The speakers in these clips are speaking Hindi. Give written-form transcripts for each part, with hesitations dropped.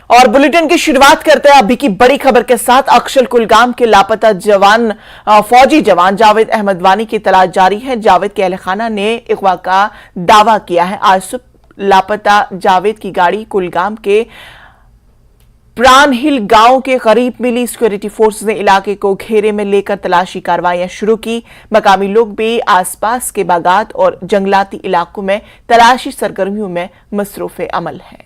और बुलेटिन की शुरुआत करते हैं अभी की बड़ी खबर के साथ। अक्षल कुलगाम के लापता जवान फौजी जवान जावेद अहमद वानी की तलाश जारी है। जावेद के अहल खाना ने अगवा का दावा किया है। आज सुबह लापता जावेद की गाड़ी कुलगाम के प्राण हिल गांव के करीब मिली। सिक्योरिटी फोर्स ने इलाके को घेरे में लेकर तलाशी कार्रवाइयां शुरू की। मकामी लोग भी आसपास के बागात और जंगलाती इलाकों में तलाशी सरगर्मियों में मसरूफ अमल है।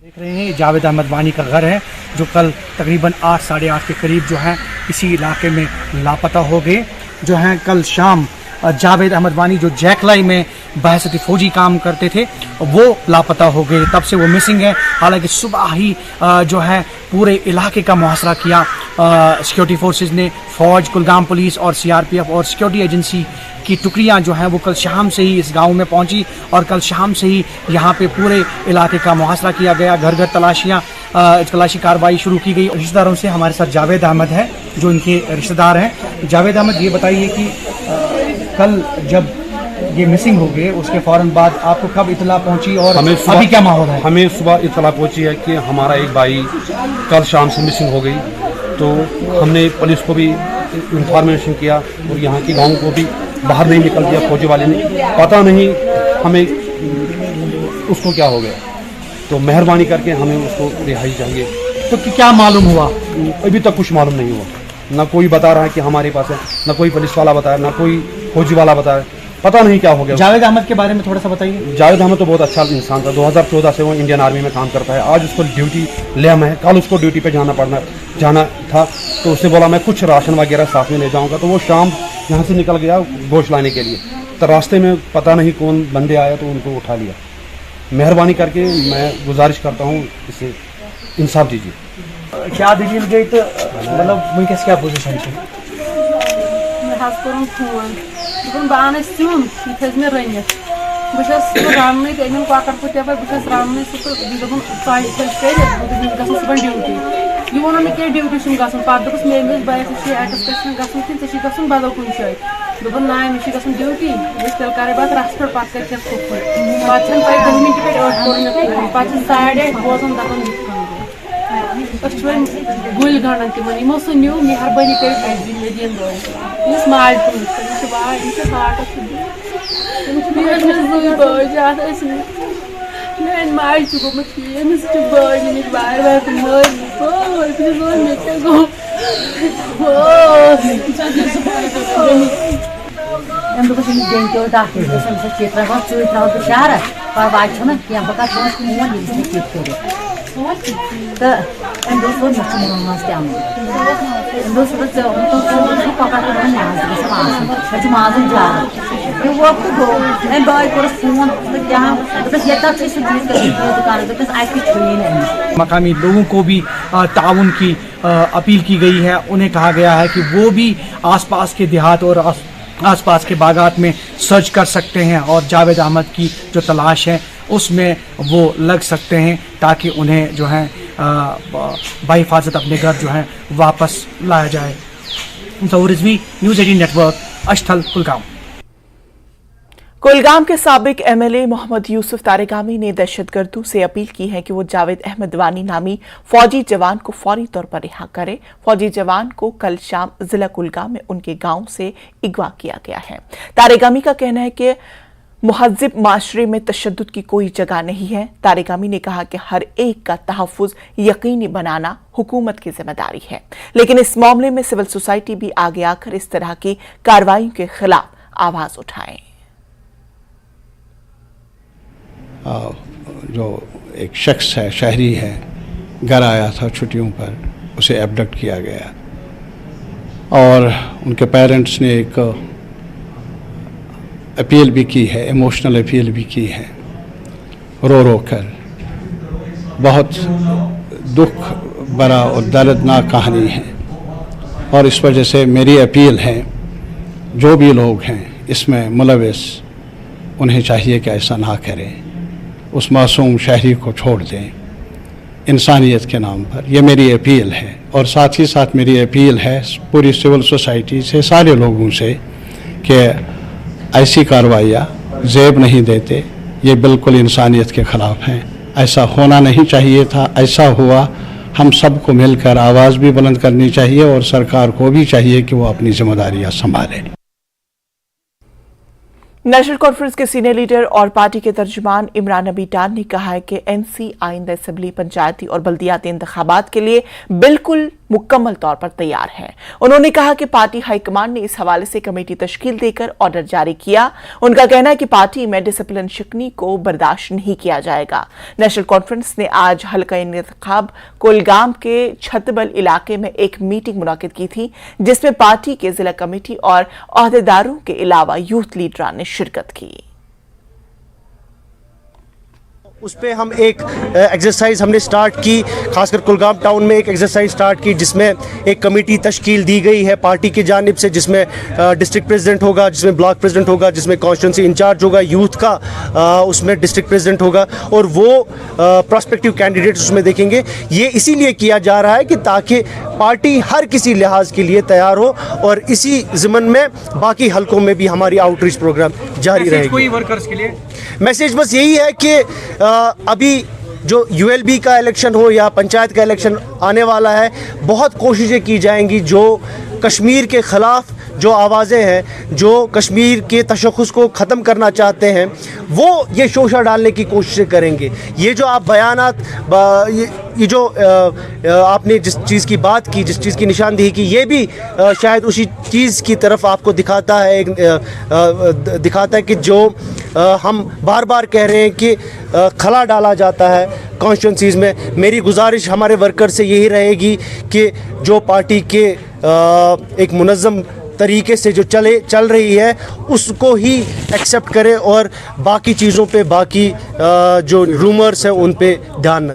देख रहे हैं जावेद अहमद वानी का घर है जो कल तकरीबन 8 साढ़े 8 के करीब जो है इसी इलाके में लापता हो गए। जो है कल शाम जावेद अहमद वानी जो जैकलाई में बहसती फौजी काम करते थे वो लापता हो गए, तब से वो मिसिंग है। हालांकि सुबह ही जो है पूरे इलाके का मुहासरा किया सिक्योरिटी फोर्सेस ने। फौज, कुलगाम पुलिस और सीआरपीएफ और सिक्योरिटी एजेंसी की टुकड़ियां जो हैं वो कल शाम से ही इस गांव में पहुंची और कल शाम से ही यहां पे पूरे इलाके का मुहासरा किया गया। घर घर तलाशी कार्रवाई शुरू की गई। रिश्तेदारों से हमारे साथ जावेद अहमद है जो इनके रिश्तेदार हैं। जावेद अहमद, ये बताइए कि कल जब ये मिसिंग हो गए उसके फौरन बाद आपको कब इतला पहुंची और अभी क्या माहौल है? हमें सुबह इतला पहुंची है कि हमारा एक भाई कल शाम से मिसिंग हो गई, तो हमने पुलिस को भी इंफॉर्मेशन किया और यहाँ के गाँव को भी बाहर नहीं निकल दिया फौजी वाले ने। पता नहीं हमें उसको क्या हो गया, तो मेहरबानी करके हमें उसको रिहाई चाहिए। तो क्या मालूम हुआ? अभी तक कुछ मालूम नहीं हुआ। ना कोई बता रहा है कि हमारे पास है, ना कोई पुलिस वाला बताया, ना कोई फौजी वाला बताया। पता नहीं क्या हो गया। जावेद अहमद के बारे में थोड़ा सा बताइए। जावेद अहमद तो बहुत अच्छा इंसान था। 2014 से वो इंडियन आर्मी में काम करता है। आज उसको ड्यूटी लेम है, कल उसको ड्यूटी पे जाना था, तो उसने बोला मैं कुछ राशन वगैरह साथ में ले जाऊंगा। तो वो शाम यहाँ से निकल गया गोश्त लाने के लिए, तो रास्ते में पता नहीं कौन बंदे आया तो उनको उठा लिया। मेहरबानी करके मैं गुजारिश करता हूँ इससे इंसाफ दीजिए। क्या दलील गई तो मतलब वनकस क्या पोजीशन बान सिन मे रनित बस रान अमिन कॉकर पुत बस रान सुबह ड्यूटी। यह वो मे क्या ड्यूटी गन पे दोस मे बस एक्सकर्शन गन बदल कुछ जाए। दोपन ना मे ड्यूटी तेल कर बस रस पे पे पे 10 मिनट पे पे 8:30 बोजान दपान गुल गंडन तमो सह न्यू मेहरबानी कर माल मेन माल गोमुत बार बार मर शहर परवाह क्या बह तो माजन ज्यादा वोक तो गो बाय कोर फोन दुकान। मकामी लोगों को भी ताउन की अपील की गई है। उन्हें कहा गया है कि वो भी आसपास के देहात और आसपास के बागात में सर्च कर सकते हैं और जावेद अहमद की जो तलाश है उसमें वो लग सकते हैं ताकि उन्हें जो है बाहिफाजत अपने घर जो है वापस लाया जाए। Rizvi, news 18 network, Ashthal, Kulgam. कुलगाम के साबिक एमएलए मोहम्मद यूसुफ तारेगामी ने दहशतगर्दों से अपील की है कि वो जावेद अहमद वानी नामी फौजी जवान को फौरी तौर पर रिहा करे। फौजी जवान को कल शाम जिला कुलगाम में उनके गांव से अगवा किया गया है। तारेगामी का कहना है कि मुहज्जिब माशरे में तशद्दुद की कोई जगह नहीं है। तारेगामी ने कहा कि हर एक का तहफ़्फ़ुज़ यकीनी बनाना हुकूमत की जिम्मेदारी है, लेकिन इस मामले में सिविल सोसाइटी भी आगे आकर इस तरह की कार्रवाई के खिलाफ आवाज उठाए। जो एक शख्स है, शहरी है, घर आया था छुट्टियों पर, उसे एबडक्ट किया गया और उनके पेरेंट्स ने एक अपील भी की है, इमोशनल अपील भी की है, रो रो कर। बहुत दुख भरा और दर्दनाक कहानी है और इस वजह से मेरी अपील है जो भी लोग हैं इसमें मुलविस, उन्हें चाहिए कि ऐसा ना करें, उस मासूम शहरी को छोड़ दें इंसानियत के नाम पर। यह मेरी अपील है और साथ ही साथ मेरी अपील है पूरी सिविल सोसाइटी से, सारे लोगों से कि ऐसी कार्रवाइयाँ ज़ेब नहीं देते, ये बिल्कुल इंसानियत के ख़िलाफ़ हैं। ऐसा होना नहीं चाहिए था, ऐसा हुआ। हम सबको मिलकर आवाज़ भी बुलंद करनी चाहिए और सरकार को भी चाहिए कि वो अपनी जिम्मेदारियां संभाले। नेशनल कॉन्फ्रेंस के सीनियर लीडर और पार्टी के तर्जुमान इमरान नबी टान ने कहा है कि एनसी आइंदा असेंबली, पंचायती और बल्दियाती इंतखाबात के लिए बिल्कुल मुकम्मल तौर पर तैयार है। उन्होंने कहा कि पार्टी हाईकमान ने इस हवाले से कमेटी तश्कील देकर ऑर्डर जारी किया। उनका कहना है कि पार्टी में डिसिप्लिन शिकनी को बर्दाश्त नहीं किया जाएगा। नेशनल कॉन्फ्रेंस ने आज हल्का इंतखाब कुलगाम के छतबल इलाके में एक मीटिंग मुनाकिद की थी, जिसमें पार्टी के जिला कमेटी और अहदेदारों के अलावा यूथ लीडरान ने शिरकत की। उस पर हम एक एक्सरसाइज हमने स्टार्ट की, खासकर कुलगाम टाउन में एक एक्सरसाइज स्टार्ट की, जिसमें एक कमेटी तश्कील दी गई है पार्टी की जानिब से, जिसमें डिस्ट्रिक्ट प्रेसिडेंट होगा, जिसमें ब्लॉक प्रेसिडेंट होगा, जिसमें कॉन्स्टिट्यूंसी इंचार्ज होगा, यूथ का उसमें डिस्ट्रिक्ट प्रेसिडेंट होगा, और वो प्रोस्पेक्टिव कैंडिडेट्स उसमें देखेंगे। ये इसीलिए किया जा रहा है कि ताकि पार्टी हर किसी लिहाज के लिए तैयार हो, और इसी ज़मन में बाकी हलकों में भी हमारी आउटरीच प्रोग्राम जारी रहेगी। कोई वर्कर्स के लिए मैसेज बस यही है कि अभी जो यूएलबी का इलेक्शन हो या पंचायत का इलेक्शन आने वाला है, बहुत कोशिशें की जाएंगी जो कश्मीर के ख़िलाफ़ जो आवाज़ें हैं, जो कश्मीर के तशख़्ख़ुस को ख़त्म करना चाहते हैं, वो ये शोशा डालने की कोशिशें करेंगे। ये जो आप बयानात, ये जो आपने जिस चीज़ की बात की, जिस चीज़ की निशानदेही की, ये भी शायद उसी चीज़ की तरफ आपको दिखाता है कि जो हम बार बार कह रहे हैं कि खला डाला जाता है कॉन्स्टिट्यूंसीज़ में। मेरी गुजारिश हमारे वर्कर से यही रहेगी कि जो पार्टी के एक मुनज़्ज़म तरीके से जो चल रही है उसको ही एक्सेप्ट करें, और बाकी चीज़ों पे, बाकी जो रूमर्स हैं उन पे ध्यान न।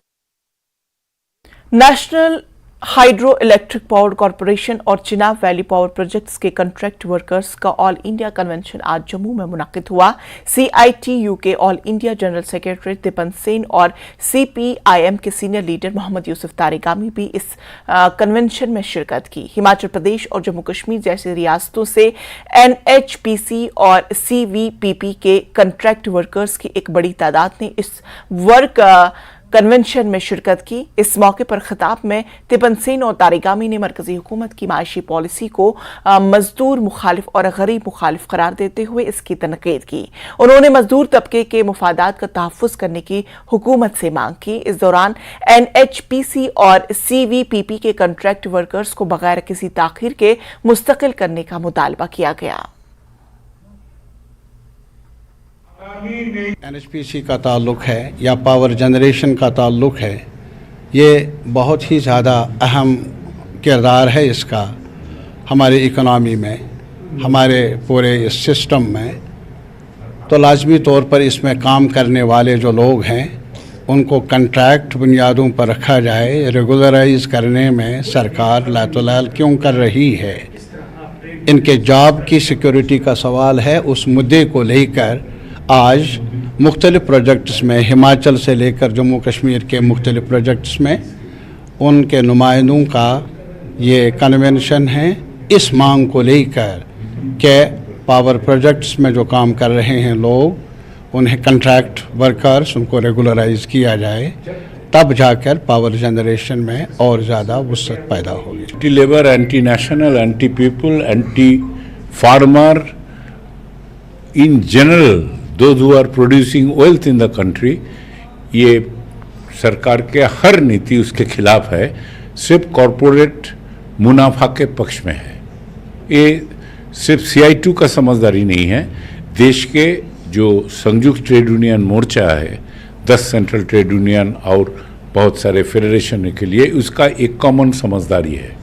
National hydro electric power corporation और चिनाब वैली पावर प्रोजेक्ट्स के कॉन्ट्रैक्ट वर्कर्स का ऑल इंडिया कन्वेंशन आज जम्मू में मुनक्किद हुआ। CITU के all India general secretary Tapan Sen और CPIM के सीनियर लीडर मोहम्मद यूसुफ तारिगामी भी इस कन्वेंशन में शिरकत की। हिमाचल प्रदेश और जम्मू कश्मीर जैसी रियासतों से NHPC और CVPP के कॉन्ट्रैक्ट वर्कर्स की एक बड़ी तादाद ने इस वर्क कन्वेंशन में शिरकत की। इस मौके पर खिताब में तिपन सेन और तारिगामी ने मरकजी हुकूमत की माशी पॉलिसी को मजदूर मुखालिफ और गरीब मुखालिफ करार देते हुए इसकी तनकीद की। उन्होंने मजदूर तबके के मुफादात का तहफ़्फ़ुज़ करने की हुकूमत से मांग की। इस दौरान NHPC और CVPP के कॉन्ट्रैक्ट वर्कर्स को बगैर किसी ताख़ीर के मुस्तकिल करने का मुतालबा किया गया। NHPC का ताल्लुक़ है या पावर जनरेशन का ताल्लुक़ है, ये बहुत ही ज़्यादा अहम किरदार है इसका हमारे इकोनॉमी में, हमारे पूरे इस सिस्टम में। तो लाजमी तौर पर इसमें काम करने वाले जो लोग हैं उनको कॉन्ट्रैक्ट बुनियादों पर रखा जाए। रेगुलराइज करने में सरकार लातोलाल क्यों कर रही है? इनके जॉब की सिक्योरिटी का सवाल है। उस मुद्दे को लेकर आज मुख्तलिफ़ प्रोजेक्ट्स में, हिमाचल से लेकर जम्मू कश्मीर के मुख्तलिफ़ प्रोजेक्ट्स में उनके नुमाइंदों का ये कन्वेंशन है इस मांग को लेकर कि पावर प्रोजेक्ट्स में जो काम कर रहे हैं लोग, उन्हें कॉन्ट्रैक्ट वर्कर्स, उनको रेगुलराइज किया जाए, तब जाकर पावर जनरेशन में और ज़्यादा वुसअत पैदा होगी। Anti labour, anti national, anti people, anti farmer, in general those who are producing wealth in the country, ये सरकार के हर नीति उसके खिलाफ है, सिर्फ कॉरपोरेट मुनाफा के पक्ष में है। ये सिर्फ CITU का समझदारी नहीं है, देश के जो संयुक्त ट्रेड यूनियन मोर्चा है, 10 सेंट्रल ट्रेड यूनियन और बहुत सारे फेडरेशन के लिए उसका एक कॉमन समझदारी है।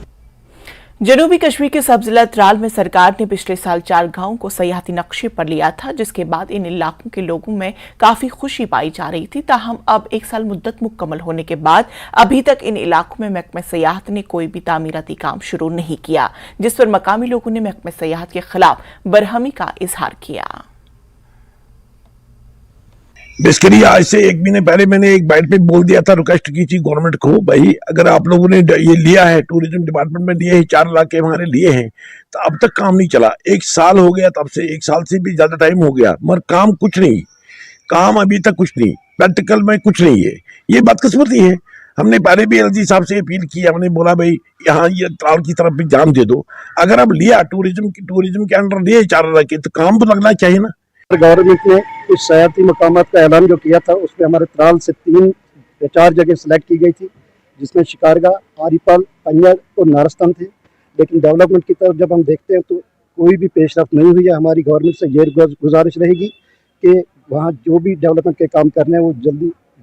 जनूबी कश्मीर के सब जिला त्राल में सरकार ने पिछले साल 4 गांवों को सयाहती नक्शे पर लिया था, जिसके बाद इन इलाकों के लोगों में काफी खुशी पाई जा रही थी। ताहम अब 1 साल मुद्दत मुकम्मल होने के बाद अभी तक इन इलाकों में महकमा सयाहत ने कोई भी तामीराती काम शुरू नहीं किया, जिस पर मकामी लोगों ने महकमा सयाहत के खिलाफ बरहमी का इजहार किया। बेसिकली आज से 1 महीने पहले मैंने एक बाइट पे बोल दिया था, रिक्वेस्ट की थी गवर्नमेंट को, भाई अगर आप लोगों ने ये लिया है, टूरिज्म डिपार्टमेंट में लिए हैं, 4 लाख के हमारे लिए हैं, तो अब तक काम नहीं चला। 1 साल हो गया, तब से 1 साल से भी ज्यादा टाइम हो गया, मगर काम कुछ नहीं। काम अभी तक कुछ नहीं, प्रैक्टिकल में कुछ नहीं है। ये बदकिस्मती है। हमने पहले भी एलजी साहब से अपील की, हमने बोला भाई यहाँ ये ट्राल की तरफ भी जान दे दो। अगर अब लिया टूरिज्म के अंडर लिए 4 इलाके, तो काम तो लगना चाहिए ना। गवर्नमेंट ने कुछ सयाती मकामात का ऐलान जो किया था, उसमें हमारे त्राल से 3 या 4 जगह सेलेक्ट की गई थी, जिसमें शिकारगा, आरीपाल, पंजर और नारस्तान थे। लेकिन डेवलपमेंट की तरफ जब हम देखते हैं तो कोई भी पेशरफ्त नहीं हुई है। हमारी गवर्नमेंट से ये गुजारिश रहेगी कि वहाँ जो भी डेवलपमेंट के काम करने हैं वो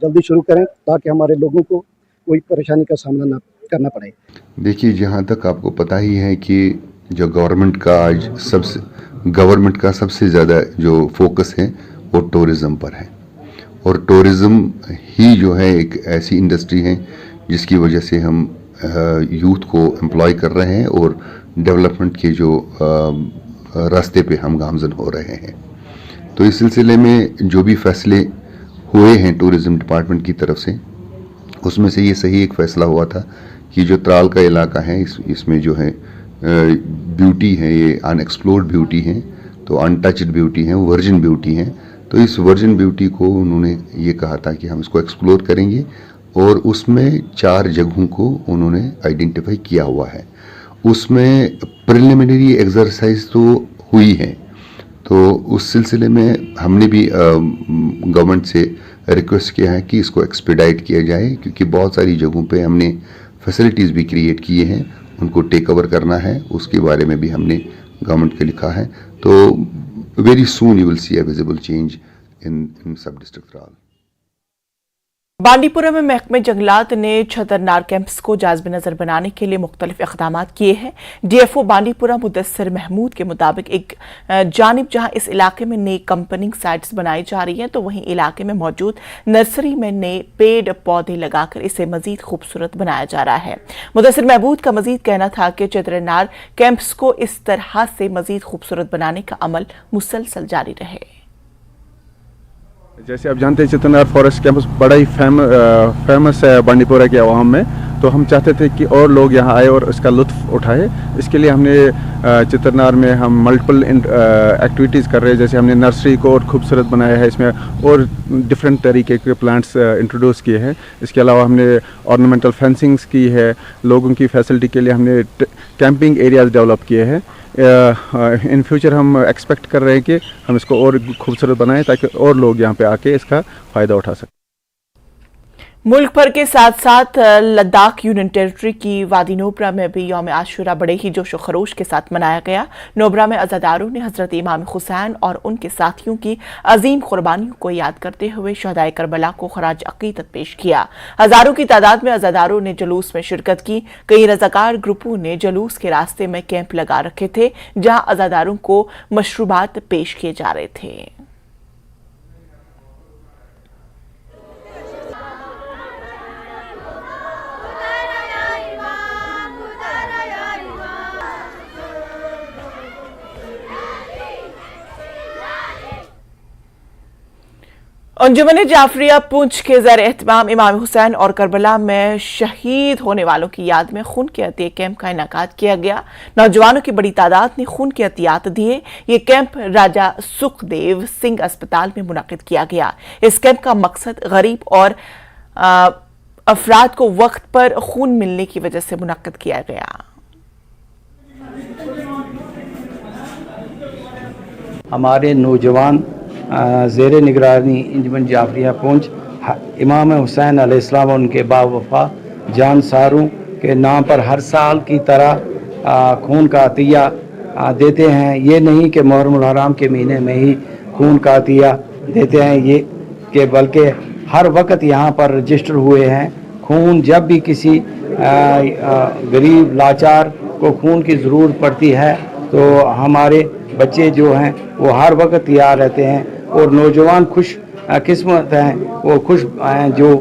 जल्दी शुरू करें, ताकि हमारे लोगों को कोई परेशानी का सामना ना करना पड़े। देखिए, जहाँ तक आपको पता ही है कि जो गवर्नमेंट का सबसे ज़्यादा जो फोकस है वो टूरिज़्म पर है, और टूरिज़्म ही जो है एक ऐसी इंडस्ट्री है जिसकी वजह से हम यूथ को एम्प्लॉय कर रहे हैं और डेवलपमेंट के जो रास्ते पे हम गामजन हो रहे हैं। तो इस सिलसिले में जो भी फैसले हुए हैं टूरिज़्म डिपार्टमेंट की तरफ से, उसमें से ये सही एक फ़ैसला हुआ था कि जो त्राल का इलाका है इसमें जो है ब्यूटी है, ये अनएक्सप्लोर्ड ब्यूटी है, तो अनटच्ड ब्यूटी है, वर्जिन ब्यूटी है। तो इस वर्जिन ब्यूटी को उन्होंने ये कहा था कि हम इसको एक्सप्लोर करेंगे, और उसमें 4 जगहों को उन्होंने आइडेंटिफाई किया हुआ है। उसमें प्रिलिमिनरी एक्सरसाइज तो हुई है, तो उस सिलसिले में हमने भी गवर्नमेंट से रिक्वेस्ट किया है कि इसको एक्सपीडाइट किया जाए, क्योंकि बहुत सारी जगहों पे हमने फैसिलिटीज़ भी क्रिएट किए हैं, उनको टेक ओवर करना है, उसके बारे में भी हमने गवर्नमेंट को लिखा है। तो very soon you will see a visible change in सब डिस्ट्रिक्ट त्राल। बांडीपुरा में महकमे जंगलात ने छतरनार कैंप्स को जाज़ब नज़र बनाने के लिए मुख्तलिफ इक़दाम किए हैं। डीएफओ बांडीपुरा मुदस्सिर महमूद के मुताबिक एक जानिब जहां इस इलाके में नई कंपनिंग साइट्स बनाई जा रही हैं, तो वहीं इलाके में मौजूद नर्सरी में नए पेड़ पौधे लगाकर इसे मजीद खूबसूरत बनाया जा रहा है। मुदस्सिर महमूद का मजीद कहना था कि छतरनार कैंप्स को इस तरह से मजीद खूबसूरत बनाने का अमल मुसलसल जारी रहे। जैसे आप जानते हैं, छतरनार फॉरेस्ट कैंपस बड़ा ही फेमस है बांडीपुरा के अवाम में, तो हम चाहते थे कि और लोग यहाँ आए और इसका लुत्फ़ उठाए। इसके लिए हमने छतरनार में हम मल्टीपल एक्टिविटीज़ कर रहे हैं। जैसे हमने नर्सरी को और खूबसूरत बनाया है, इसमें और डिफरेंट तरीके के प्लांट्स इंट्रोड्यूस किए हैं। इसके अलावा हमने ऑर्नामेंटल फेंसिंग्स की है। लोगों की फैसिलिटी के लिए हमने कैंपिंग एरियाज़ डेवलप किए हैं। इन फ्यूचर हम एक्सपेक्ट कर रहे हैं कि हम इसको और खूबसूरत बनाएं, ताकि और लोग यहाँ पे आके इसका फ़ायदा उठा सकें। मुल्क भर के साथ साथ लद्दाख यूनियन टेरिटरी की वादी नोबरा में भी यौम आशूरा बड़े ही जोश व खरोश के साथ मनाया गया। नोबरा में अज़ादारों ने हज़रत इमाम हुसैन और उनके साथियों की अजीम कुर्बानियों को याद करते हुए शहदाए करबला को खराज अकीदत पेश किया। हज़ारों की तादाद में अज़ादारों ने जुलूस में शिरकत की। कई रज़ाकार ग्रुपों ने जुलूस के रास्ते में कैंप लगा रखे थे, जहां अज़ादारों को मशरूबात पेश किए जा रहे थे। अंजुमन जाफरिया पुंछ के ज़र एहतमाम इमाम हुसैन और करबला में शहीद होने वालों की याद में खून के अतिया कैंप का इनेकाद किया गया। नौजवानों की बड़ी तादाद ने खून के अतियात दिए। ये कैंप राजा सुखदेव सिंह अस्पताल में मुनक़िद किया गया। इस कैंप का मकसद गरीब और अफराद को वक्त पर खून मिलने की वजह से मुनक़िद किया गया। हमारे नौजवान ज़ेर निगरानी अंजुमन जाफरिया पुंछ इमाम हुसैन अलैहिस्सलाम और उनके बावफा जानसारों के नाम पर हर साल की तरह खून का अतिया देते हैं। ये नहीं कि मुहर्रम हराम के महीने में ही खून का अतिया देते हैं, ये कि बल्कि हर वक्त यहाँ पर रजिस्टर हुए हैं। खून जब भी किसी गरीब लाचार को खून की ज़रूरत पड़ती है तो हमारे बच्चे जो हैं वो हर वक्त तैयार रहते हैं, और नौजवान खुश किस्मत हैं, वो खुश हैं जो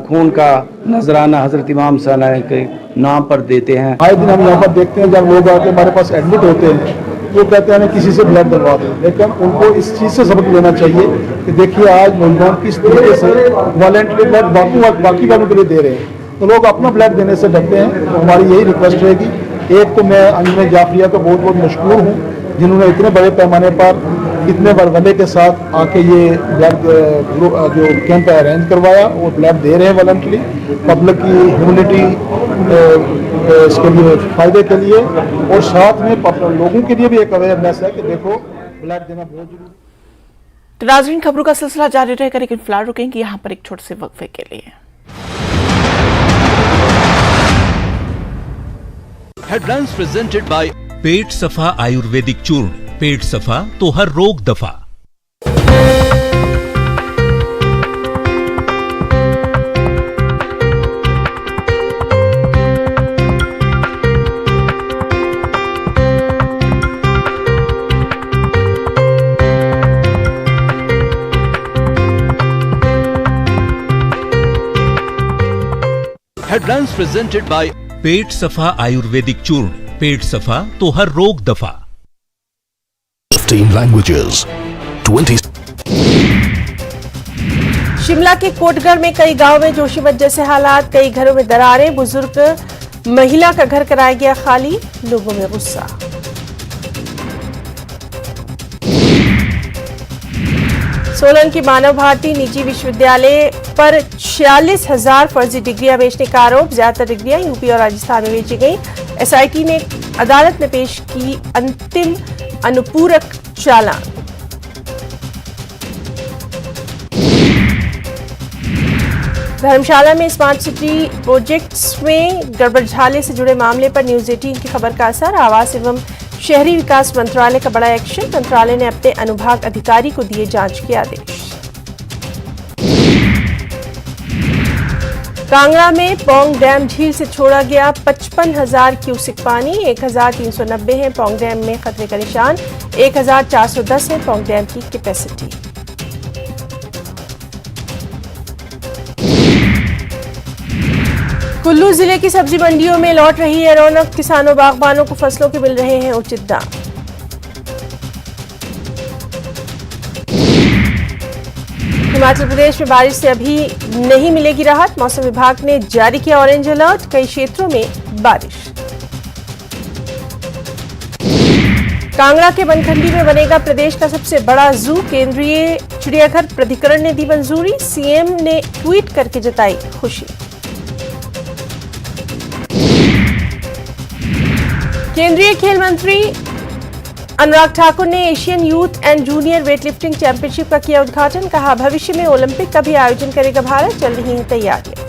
खून का नजराना हज़रत इमाम सल्लल्लाहु अलैहि वसल्लम के नाम पर देते हैं। आए दिन हम यहाँ पर देखते हैं जब लोग आके हमारे पास एडमिट होते हैं वो कहते हैं किसी से ब्लड दिलवा दें, लेकिन उनको इस चीज़ से सबक लेना चाहिए कि देखिए आज नौजवान किस तरीके से वॉलेंटरी ब्लड बाकी वालों के लिए दे रहे हैं, तो लोग अपना ब्लड देने से डरते हैं। तो हमारी यही रिक्वेस्ट रहेगी। एक तो मैं अंजुमन जाफरिया का बहुत बहुत मशकूर हूँ जिन्होंने इतने बड़े पैमाने पर इतने बड़े के साथ आके ये ब्लड जो कैंप अरेंज करवाया, वो ब्लड दे रहे हैं वॉलंटली, पब्लिक की ह्यूमनिटी इसके लिए फ़ायदे के लिए, और साथ में लोगों के लिए भी एक अवेयरनेस है कि देखो ब्लड देना बहुत जरूरी है। तो नाज़रीन, खबरों का सिलसिला जारी रहेगा, लेकिन फिलहाल रुकेंगे यहाँ पर एक छोटे से वक्फे के लिए। हेडलाइंस प्रेजेंटेड बाय पेट सफा आयुर्वेदिक चूर्ण। पेट सफा तो हर रोग दफा। हेडलाइंस प्रेजेंटेड बाय पेट सफा आयुर्वेदिक चूर्ण। पेट सफा तो हर रोग दफा। 15 languages, 20 शिमला के कोटगढ़ में कई गांव में जोशीमठ जैसे हालात, कई घरों में दरारें, बुजुर्ग महिला का घर कराया गया खाली, लोगों में गुस्सा। सोलन की मानव भारती निजी विश्वविद्यालय पर 46,000 फर्जी डिग्रियां बेचने का आरोप। ज्यादातर डिग्रियां यूपी और राजस्थान में बेची गई। एसआईटी ने अदालत में पेश की अंतिम अनुपूरक चालान। धर्मशाला में स्मार्ट सिटी प्रोजेक्ट्स में गड़बड़झाले से जुड़े मामले पर न्यूज 18 की खबर का असर। आवास एवं शहरी विकास मंत्रालय का बड़ा एक्शन। मंत्रालय ने अपने अनुभाग अधिकारी को दिए जांच के आदेश। कांगड़ा में पौंग डैम झील से छोड़ा गया 55,000 क्यूसेक पानी। 1,390 है पौंग डैम में खतरे का निशान। 1,410 है पौंग डैम की कैपेसिटी। कुल्लू जिले की सब्जी मंडियों में लौट रही है रौनक। किसानों बागबानों को फसलों के मिल रहे हैं उचित दाम। हिमाचल प्रदेश में बारिश से अभी नहीं मिलेगी राहत। मौसम विभाग ने जारी किया ऑरेंज अलर्ट। कई क्षेत्रों में बारिश। कांगड़ा के बनखंडी में बनेगा प्रदेश का सबसे बड़ा जू। केंद्रीय चिड़ियाघर प्राधिकरण ने दी मंजूरी। सीएम ने ट्वीट करके जताई खुशी। केंद्रीय खेल मंत्री अनुराग ठाकुर ने Asian youth and junior weightlifting championship का किया उद्घाटन। कहा भविष्य में ओलंपिक का भी आयोजन करेगा भारत। चल रही हैं तैयारियां।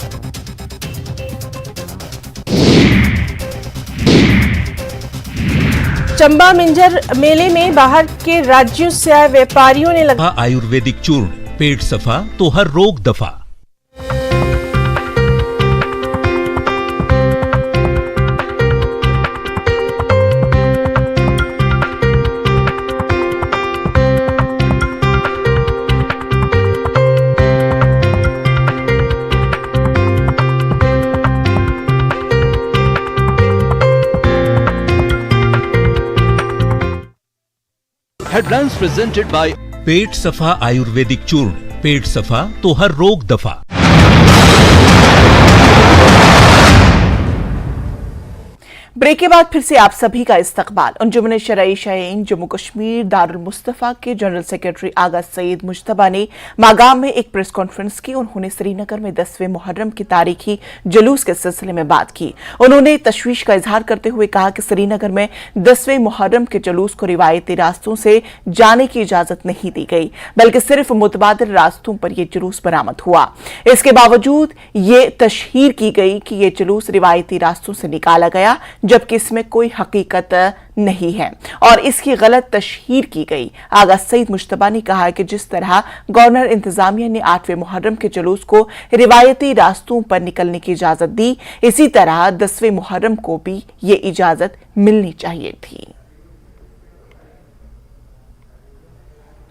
चंबा मिंजर मेले में बाहर के राज्यों से आए व्यापारियों ने लगा आयुर्वेदिक चूर्ण। पेट सफा तो हर रोग दफा। हेडलाइंस प्रेजेंटेड बाय पेट सफा आयुर्वेदिक चूर्ण। पेट सफा तो हर रोग दफा। ब्रेक के बाद फिर से आप सभी का इस्तकबाल। अंजुमन शरई शाहीन जम्मू कश्मीर दारुल मुस्तफा के जनरल सेक्रेटरी आगा सईद मुश्तबा ने मागाम में एक प्रेस कॉन्फ्रेंस की। उन्होंने श्रीनगर में 10वें मुहर्रम की तारीखी जुलूस के सिलसिले में बात की। उन्होंने तशवीश का इजहार करते हुए कहा कि श्रीनगर में 10वें मुहर्रम के जुलूस को रिवायती रास्तों से जाने की इजाजत नहीं दी गई, बल्कि सिर्फ मुतबादिल रास्तों पर यह जुलूस बरामद हुआ। इसके बावजूद ये तशहीर की गई कि यह जुलूस रिवायती रास्तों से निकाला गया, जबकि इसमें कोई हकीकत नहीं है और इसकी गलत तशहीर की गई। आगा सईद मुश्तबा ने कहा कि जिस तरह गवर्नर इंतजामिया ने 8वें मुहर्रम के जुलूस को रिवायती रास्तों पर निकलने की इजाजत दी, इसी तरह 10वें मुहर्रम को भी ये इजाजत मिलनी चाहिए थी।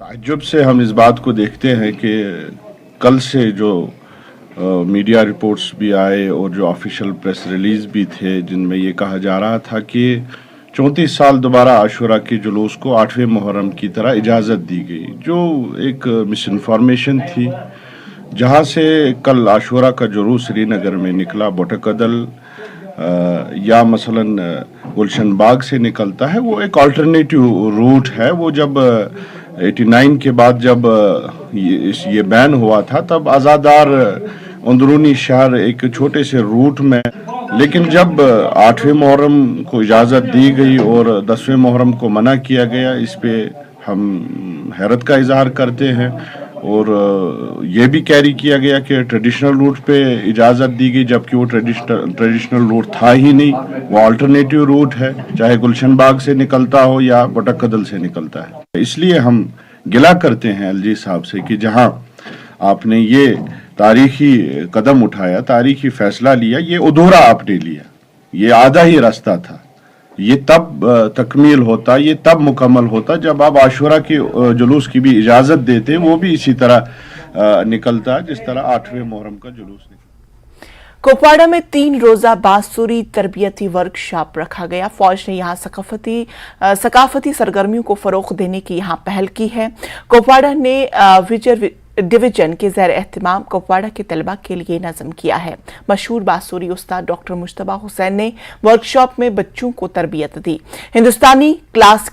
ताज्जुब से हम इस बात को देखते हैं कि कल से जो मीडिया रिपोर्ट्स भी आए और जो ऑफिशियल प्रेस रिलीज भी थे, जिनमें ये कहा जा रहा था कि 34 साल दोबारा आशुरा के जुलूस को 8वें मुहर्रम की तरह इजाज़त दी गई, जो एक मिस इन्फॉर्मेशन थी। जहाँ से कल आशुरा का जुलूस श्रीनगर में निकला, बोटकदल या मसलन गुलशन बाग से निकलता है, वो एक अल्टरनेटिव रूट है। वो जब 89 के बाद जब ये बैन हुआ था, तब आज़ादार अंदरूनी शहर एक छोटे से रूट में, लेकिन जब 8वें मुहर्रम को इजाज़त दी गई और 10वें मुहर्रम को मना किया गया, इस पे हम हैरत का इजहार करते हैं। और ये भी कैरी किया गया कि ट्रेडिशनल रूट पे इजाज़त दी गई, जबकि वो ट्रेडिशनल रूट था ही नहीं, वो अल्टरनेटिव रूट है, चाहे गुलशन बाग से निकलता हो या बटक कदल से निकलता है। इसलिए हम गिला करते हैं एलजी साहब से कि जहां आपने ये तारीखी कदम उठाया, तारीखी फैसला लिया, ये अधूरा आपने लिया, ये आधा ही रास्ता था। ये तब तकमील होता, ये तब मुकम्मल होता जब आप आशुरा के जुलूस की भी इजाज़त देते, वो भी इसी तरह निकलता जिस तरह 8वें मुहर्रम का जुलूस निकलता। कुपवाड़ा में 3 रोजा बांसुरी तरबियती वर्कशॉप रखा गया। फौज ने यहां सकाफती सरगर्मियों को फरोग देने की यहां पहल की है। कुपवाड़ा ने विजय डिवीजन के ज़ैर एहतमाम कुपवाड़ा के तलबा के लिए नज़म किया है। मशहूर बांसुरी उस्ताद डॉक्टर मुश्तबा हुसैन ने वर्कशॉप में बच्चों को तरबियत दी। हिंदुस्तानी क्लास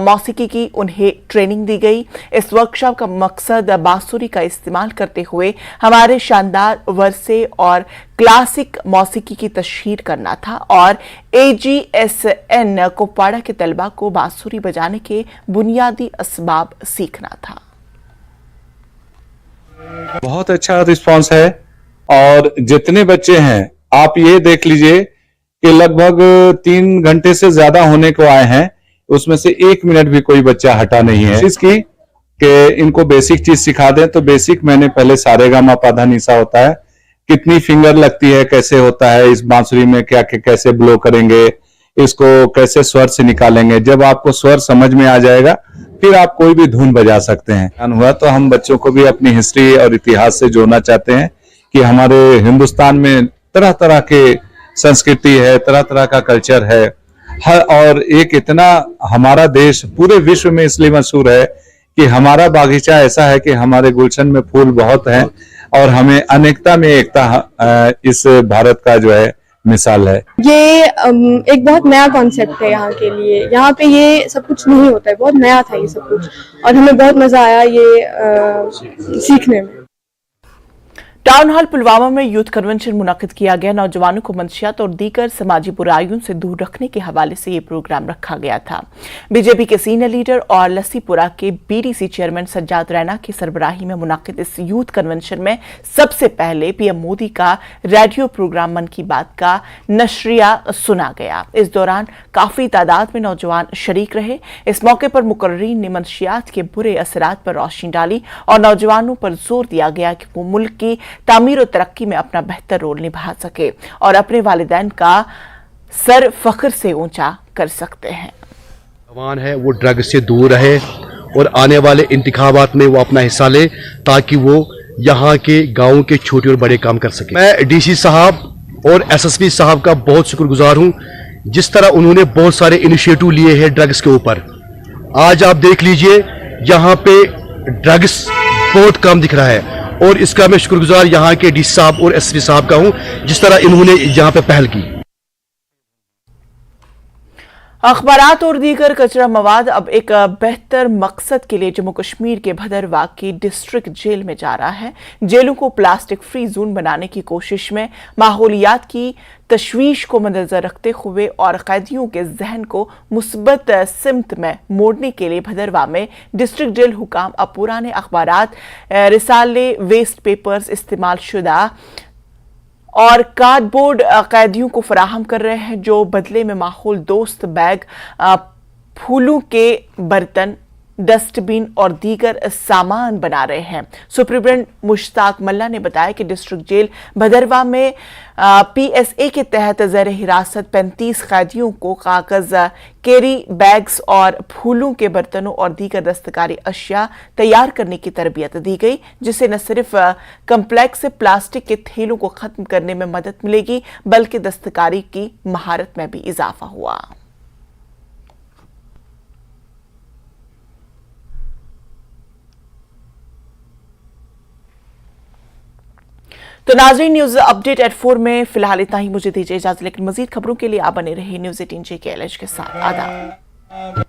मौसीकी की उन्हें ट्रेनिंग दी गई। इस वर्कशॉप का मकसद बांसुरी का इस्तेमाल करते हुए हमारे शानदार वर्से और क्लासिक मौसीकी की तशहीर करना था और AGSN कुपवाड़ा के तलबा को बांसुरी बजाने के बुनियादी असबाब सीखना था। बहुत अच्छा रिस्पांस है और जितने बच्चे हैं आप ये देख लीजिए कि लगभग 3 घंटे से ज्यादा होने को आए हैं, उसमें से 1 मिनट भी कोई बच्चा हटा नहीं है। इसकी कि इनको बेसिक चीज सिखा दें, तो बेसिक मैंने पहले सारेगामा पाधा निसा होता है, कितनी फिंगर लगती है, कैसे होता है इस बांसुरी में, क्या कैसे ब्लो करेंगे, इसको कैसे स्वर से निकालेंगे। जब आपको स्वर समझ में आ जाएगा फिर आप कोई भी धुन बजा सकते हैं। हुआ तो हम बच्चों को भी अपनी हिस्ट्री और इतिहास से जोड़ना चाहते हैं कि हमारे हिंदुस्तान में तरह तरह के संस्कृति है, तरह तरह का कल्चर है, और एक इतना हमारा देश पूरे विश्व में इसलिए मशहूर है कि हमारा बागीचा ऐसा है कि हमारे गुलशन में फूल बहुत हैं और हमें अनेकता में एकता इस भारत का जो है मिसाल है। ये एक बहुत नया कॉन्सेप्ट है यहाँ के लिए। यहाँ पे ये सब कुछ नहीं होता है, बहुत नया था ये सब कुछ और हमें बहुत मजा आया ये सीखने में। टाउन हॉल पुलवामा में यूथ कन्वेंशन मुनक्किद किया गया। नौजवानों को मंशियात और दीगर समाजी बुराइयों से दूर रखने के हवाले से ये प्रोग्राम रखा गया था। बीजेपी के सीनियर लीडर और लस्सीपुरा के BDC चेयरमैन सज्जाद रैना की सरबराही में मुनक्किद इस यूथ कन्वेंशन में सबसे पहले PM मोदी का रेडियो प्रोग्राम मन की बात का नशरिया सुना गया। इस दौरान काफी तादाद में नौजवान शरीक रहे। इस मौके पर मुकर्रीन ने मंशियात के बुरे असरात पर रोशनी डाली और नौजवानों पर जोर दिया गया कि वो मुल्क की तामीर और तरक्की में अपना बेहतर रोल निभा सके और अपने वालिदैन का सर फख्र से ऊंचा कर सकते हैं। जवान है वो ड्रग से दूर रहे और आने वाले इंतखाबात में वो अपना हिस्सा ले ताकि वो यहाँ के गाँव के छोटे और बड़े काम कर सके। मैं DC साहब और SSP साहब का बहुत शुक्रगुजार हूँ, जिस तरह उन्होंने बहुत सारे इनिशिएटिव लिए हैं ड्रग्स के ऊपर। आज आप देख लीजिए यहाँ पे ड्रग्स बहुत कम दिख रहा है और इसका मैं शुक्रगुजार यहाँ के DC साहब और SP साहब का हूँ, जिस तरह इन्होंने यहाँ पे पहल की। अखबारात और दीगर कचरा मवाद अब एक बेहतर मकसद के लिए जम्मू कश्मीर के भदरवाह की डिस्ट्रिक्ट जेल में जा रहा है। जेलों को प्लास्टिक फ्री जोन बनाने की कोशिश में माहौलियात की तशवीश को मद्देनजर रखते हुए और कैदियों के जहन को मुस्बत सिमत में मोड़ने के लिए भदरवाह में डिस्ट्रिक्ट जेल हुकाम अब पुराने अखबारात, रिसाले, वेस्ट पेपर्स, इस्तेमाल शुदा और कार्डबोर्ड कैदियों को फराहम कर रहे हैं, जो बदले में माहौल दोस्त बैग, फूलों के बर्तन, डस्टबिन और दीगर सामान बना रहे हैं। सुप्रिटेंडेंट मुश्ताक मल्ला ने बताया कि डिस्ट्रिक्ट जेल भदरवाह में PSA के तहत ज़ेर हिरासत 35 कैदियों को कागज, कैरी बैग्स और फूलों के बर्तनों और दीगर दस्तकारी अशिया तैयार करने की तरबियत दी गई, जिससे न सिर्फ कम्प्लेक्स से प्लास्टिक के थैलों को खत्म करने में मदद मिलेगी बल्कि दस्तकारी की महारत में भी इजाफा हुआ। तो नाज़रीन, न्यूज अपडेट एट 4 में फिलहाल इतना ही। मुझे दीजिए इजाजत, लेकिन मजीद खबरों के लिए आप बने रहिए न्यूज़ 18 JKLH के साथ। आदाब।